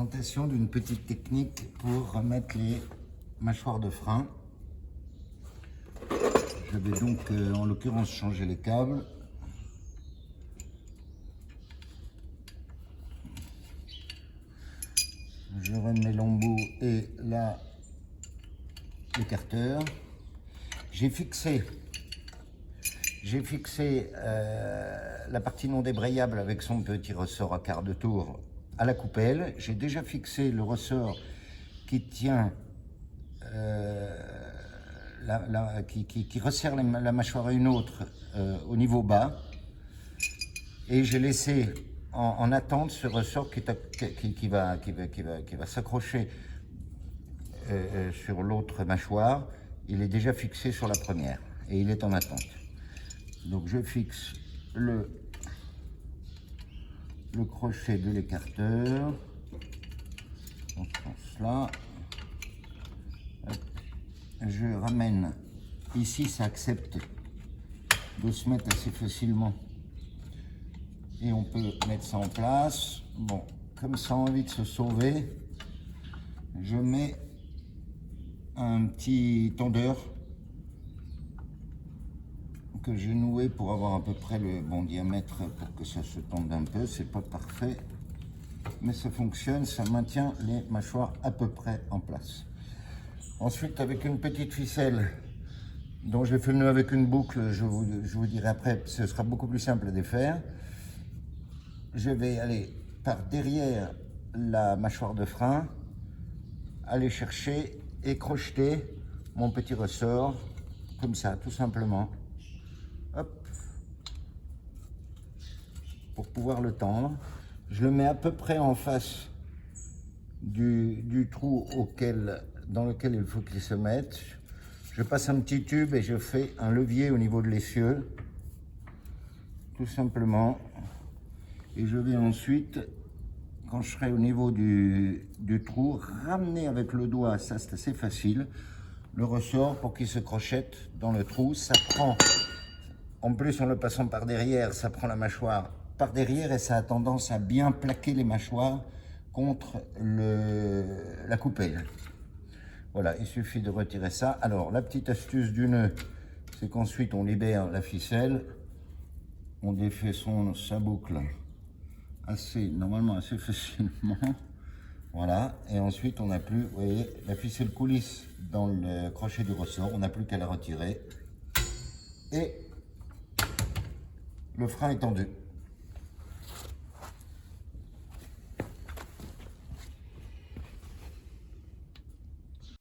présentation d'une petite technique pour remettre les mâchoires de frein. Je vais donc en l'occurrence changer les câbles. Je remets l'embout et là l'écarteur. J'ai fixé la partie non débrayable avec son petit ressort à quart de tour à la coupelle. J'ai déjà fixé le ressort qui tient, qui resserre la mâchoire à une autre au niveau bas. Et j'ai laissé en attente ce ressort qui va s'accrocher sur l'autre mâchoire. Il est déjà fixé sur la première et il est en attente. Donc je fixe le crochet de l'écarteur dans ce sens-là. Je ramène ici, ça accepte de se mettre assez facilement et on peut mettre ça en place. Bon, comme ça a envie de se sauver, je mets un petit tendeur que j'ai noué pour avoir à peu près le bon diamètre pour que ça se tende un peu. C'est pas parfait, mais ça fonctionne, ça maintient les mâchoires à peu près en place. Ensuite, avec une petite ficelle dont j'ai fait le nœud avec une boucle, je vous dirai après, ce sera beaucoup plus simple à défaire. Je vais aller par derrière la mâchoire de frein, aller chercher et crocheter mon petit ressort, comme ça, tout simplement. Hop, pour pouvoir le tendre. Je le mets à peu près en face du trou dans lequel il faut qu'il se mette. Je passe un petit tube et je fais un levier au niveau de l'essieu, tout simplement. Et je vais ensuite, quand je serai au niveau du trou, ramener avec le doigt, ça c'est assez facile, le ressort pour qu'il se crochette dans le trou. Ça prend, en plus en le passant par derrière, ça prend la mâchoire par derrière et ça a tendance à bien plaquer les mâchoires contre la coupelle. Voilà, il suffit de retirer ça. Alors, la petite astuce du nœud, c'est qu'ensuite on libère la ficelle, on défait sa boucle normalement assez facilement. Voilà, et ensuite on n'a plus, vous voyez, la ficelle coulisse dans le crochet du ressort, on n'a plus qu'à la retirer. Et le frein est tendu.